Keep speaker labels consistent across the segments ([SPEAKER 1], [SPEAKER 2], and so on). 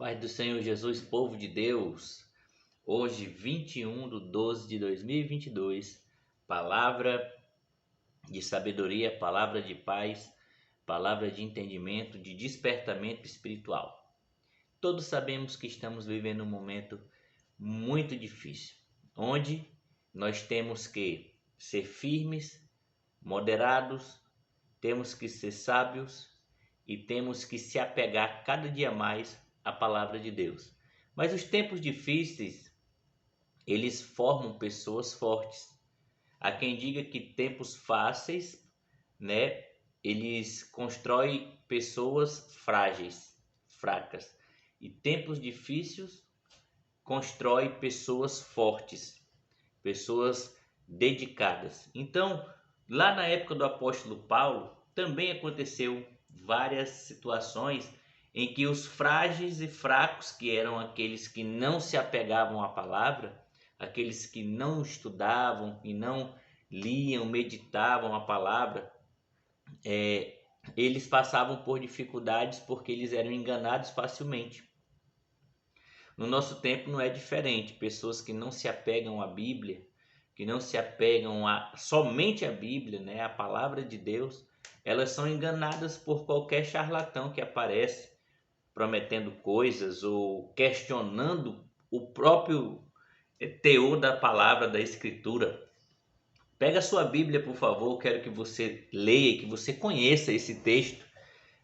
[SPEAKER 1] Pai do Senhor Jesus, povo de Deus, hoje 21/12/2022, palavra de sabedoria, palavra de paz, palavra de entendimento, de despertamento espiritual. Todos sabemos que estamos vivendo um momento muito difícil, onde nós temos que ser firmes, moderados, temos que ser sábios e temos que se apegar cada dia mais à palavra de Deus. Mas os tempos difíceis, eles formam pessoas fortes. Há quem diga que tempos fáceis, eles constroem pessoas frágeis, fracas. E tempos difíceis constroem pessoas fortes, pessoas dedicadas. Então, lá na época do apóstolo Paulo, também aconteceu várias situações em que os frágeis e fracos, que eram aqueles que não se apegavam à palavra, aqueles que não estudavam e não liam, meditavam a palavra, eles passavam por dificuldades porque eles eram enganados facilmente. No nosso tempo não é diferente. Pessoas que não se apegam à Bíblia, que não se apegam somente à Bíblia, a palavra de Deus, elas são enganadas por qualquer charlatão que aparece prometendo coisas ou questionando o próprio teor da palavra, da Escritura. Pega a sua Bíblia, por favor, quero que você leia, que você conheça esse texto,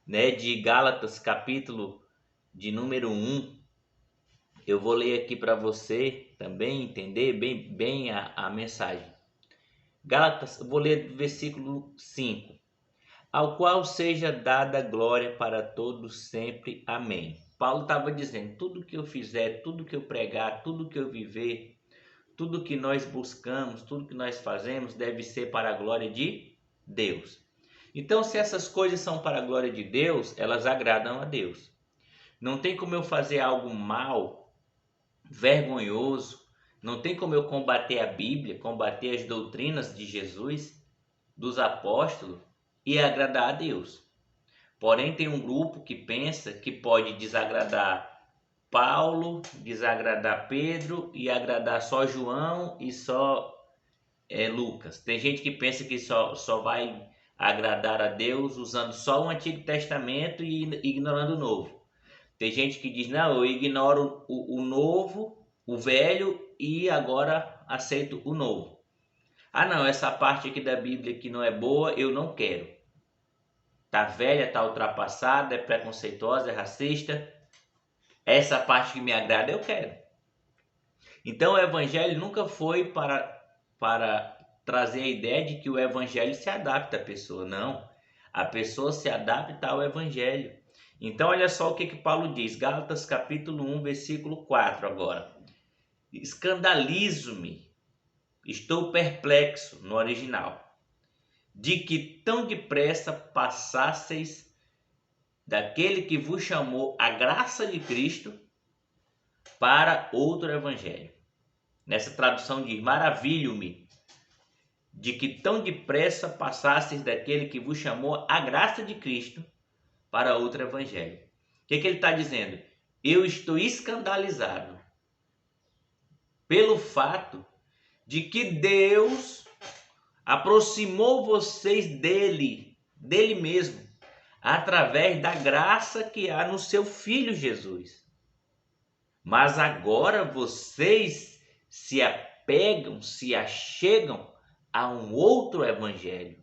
[SPEAKER 1] de Gálatas, capítulo de número 1. Eu vou ler aqui para você também entender bem a mensagem. Gálatas, eu vou ler do versículo 5. Ao qual seja dada glória para todos sempre. Amém. Paulo estava dizendo, tudo que eu fizer, tudo que eu pregar, tudo que eu viver, tudo que nós buscamos, tudo que nós fazemos deve ser para a glória de Deus. Então, se essas coisas são para a glória de Deus, elas agradam a Deus. Não tem como eu fazer algo mal, vergonhoso, não tem como eu combater a Bíblia, combater as doutrinas de Jesus, dos apóstolos e agradar a Deus. Porém, tem um grupo que pensa que pode desagradar Paulo, desagradar Pedro e agradar só João e só Lucas. Tem gente que pensa que só vai agradar a Deus usando só o Antigo Testamento e ignorando o Novo. Tem gente que diz, não, eu ignoro o Novo, o Velho e agora aceito o Novo. Ah não, essa parte aqui da Bíblia que não é boa, eu não quero. Tá velha, tá ultrapassada, é preconceituosa, é racista. Essa parte que me agrada, eu quero. Então o Evangelho nunca foi para trazer a ideia de que o Evangelho se adapta à pessoa. Não, a pessoa se adapta ao Evangelho. Então olha só o que Paulo diz, Gálatas capítulo 1, versículo 4 agora. Escandalizo-me, estou perplexo no original, de que tão depressa passasseis daquele que vos chamou a graça de Cristo para outro evangelho. Nessa tradução diz, maravilho-me de que tão depressa passasseis daquele que vos chamou a graça de Cristo para outro evangelho. O que ele está dizendo? Eu estou escandalizado pelo fato de que Deus aproximou vocês dele mesmo, através da graça que há no seu Filho Jesus. Mas agora vocês se apegam, se achegam a um outro evangelho,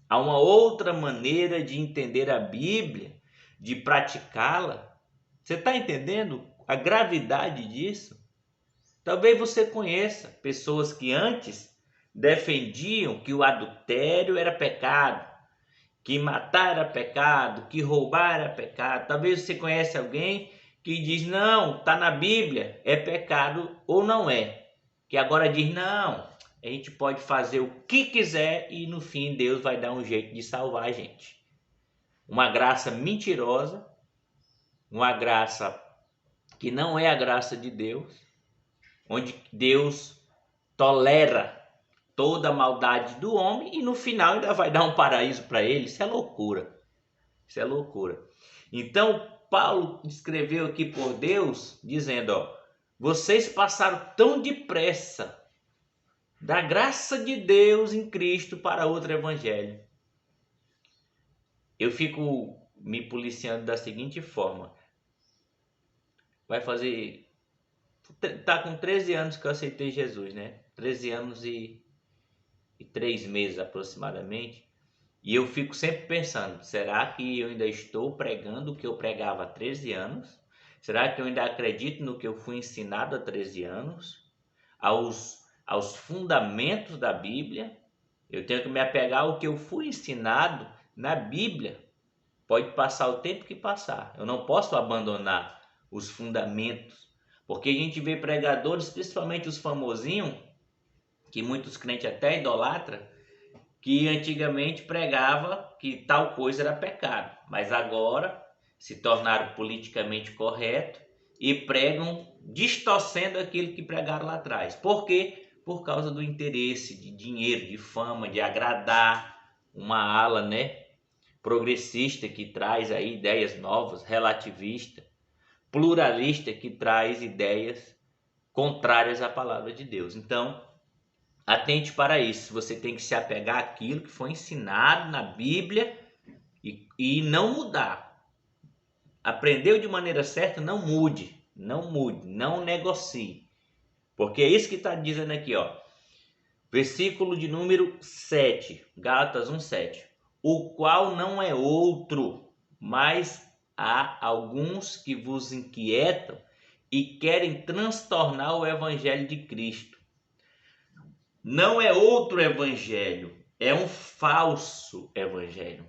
[SPEAKER 1] a uma outra maneira de entender a Bíblia, de praticá-la. Você está entendendo a gravidade disso? Talvez você conheça pessoas que antes defendiam que o adultério era pecado, que matar era pecado, que roubar era pecado. Talvez você conheça alguém que diz, não, está na Bíblia, é pecado ou não é. Que agora diz, não, a gente pode fazer o que quiser e no fim Deus vai dar um jeito de salvar a gente. Uma graça mentirosa, uma graça que não é a graça de Deus, onde Deus tolera toda a maldade do homem e no final ainda vai dar um paraíso para ele. Isso é loucura. Isso é loucura. Então, Paulo escreveu aqui por Deus, dizendo, ó, vocês passaram tão depressa da graça de Deus em Cristo para outro evangelho. Eu fico me policiando da seguinte forma. Tá com 13 anos que eu aceitei Jesus, né? 13 anos e 3 meses aproximadamente. E eu fico sempre pensando, será que eu ainda estou pregando o que eu pregava há 13 anos? Será que eu ainda acredito no que eu fui ensinado há 13 anos? Aos fundamentos da Bíblia? Eu tenho que me apegar ao que eu fui ensinado na Bíblia. Pode passar o tempo que passar. Eu não posso abandonar os fundamentos. Porque a gente vê pregadores, principalmente os famosinhos, que muitos crentes até idolatram, que antigamente pregava que tal coisa era pecado, mas agora se tornaram politicamente corretos e pregam distorcendo aquilo que pregaram lá atrás. Por quê? Por causa do interesse de dinheiro, de fama, de agradar uma ala, né, progressista que traz aí ideias novas, relativista, pluralista que traz ideias contrárias à palavra de Deus. Então, atente para isso. Você tem que se apegar àquilo que foi ensinado na Bíblia e não mudar. Aprendeu de maneira certa, não mude, não negocie. Porque é isso que está dizendo aqui, ó. Versículo de número 7, Gálatas 1:7. O qual não é outro, mas há alguns que vos inquietam e querem transtornar o evangelho de Cristo. Não é outro evangelho, é um falso evangelho,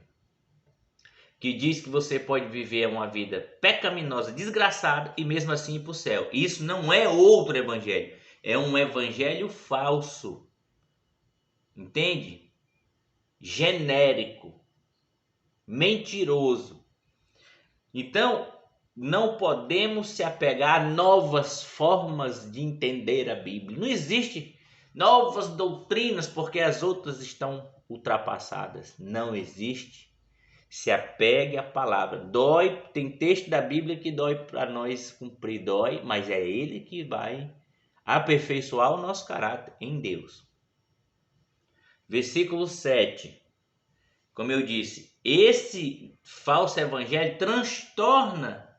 [SPEAKER 1] que diz que você pode viver uma vida pecaminosa, desgraçada e mesmo assim ir para o céu. Isso não é outro evangelho, é um evangelho falso, entende? Genérico, mentiroso. Então, não podemos se apegar a novas formas de entender a Bíblia. Não existe novas doutrinas porque as outras estão ultrapassadas. Não existe. Se apegue à palavra. Dói, tem texto da Bíblia que dói para nós cumprir, dói, mas é Ele que vai aperfeiçoar o nosso caráter em Deus. Versículo 7. Como eu disse, esse falso evangelho transtorna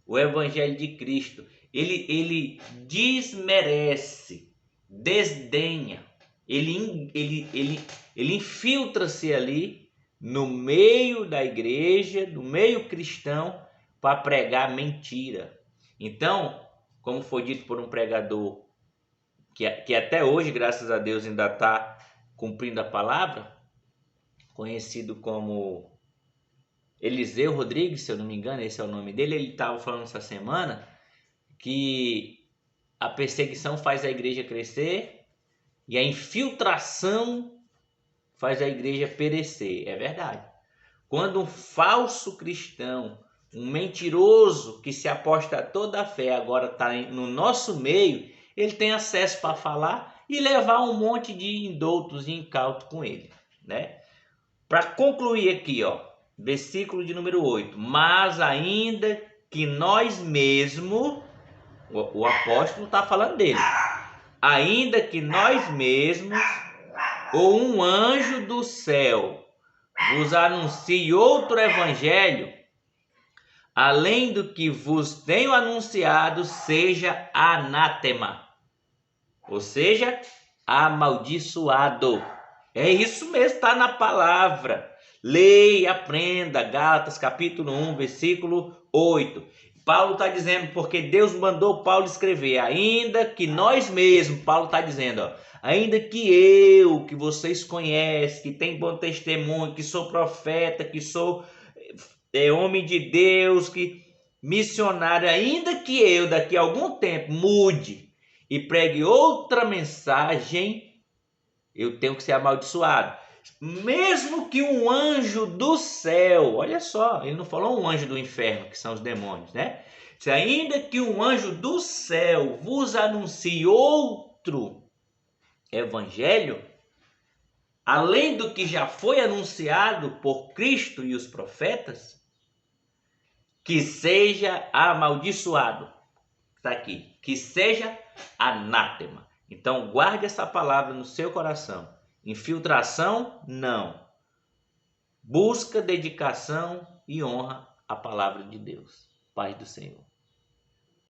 [SPEAKER 1] o evangelho de Cristo. Ele desmerece, desdenha, ele infiltra-se ali no meio da igreja, no meio cristão, para pregar mentira. Então, como foi dito por um pregador que até hoje, graças a Deus, ainda está cumprindo a palavra, conhecido como Eliseu Rodrigues, se eu não me engano, esse é o nome dele. Ele estava falando essa semana que a perseguição faz a igreja crescer e a infiltração faz a igreja perecer. É verdade. Quando um falso cristão, um mentiroso que se aposta a toda a fé, agora está no nosso meio, ele tem acesso para falar e levar um monte de indoutos e incautos com ele, né? Para concluir aqui, ó, versículo de número 8. Mas ainda que nós mesmos, o apóstolo está falando dele, ainda que nós mesmos ou um anjo do céu vos anuncie outro evangelho, além do que vos tenho anunciado, seja anátema, ou seja, amaldiçoado. É isso mesmo, está na palavra. Leia e aprenda. Gálatas capítulo 1, versículo 8. Paulo está dizendo, porque Deus mandou Paulo escrever, ainda que nós mesmos, Paulo está dizendo, ó, ainda que eu, que vocês conhecem, que tem bom testemunho, que sou profeta, que sou homem de Deus, que missionário, ainda que eu daqui a algum tempo mude e pregue outra mensagem, eu tenho que ser amaldiçoado. Mesmo que um anjo do céu, olha só, ele não falou um anjo do inferno, que são os demônios, né? Se ainda que um anjo do céu vos anuncie outro evangelho, além do que já foi anunciado por Cristo e os profetas, que seja amaldiçoado. Está aqui, que seja anátema. Então guarde essa palavra no seu coração. Infiltração, não. Busca, dedicação e honra à palavra de Deus. Paz do Senhor.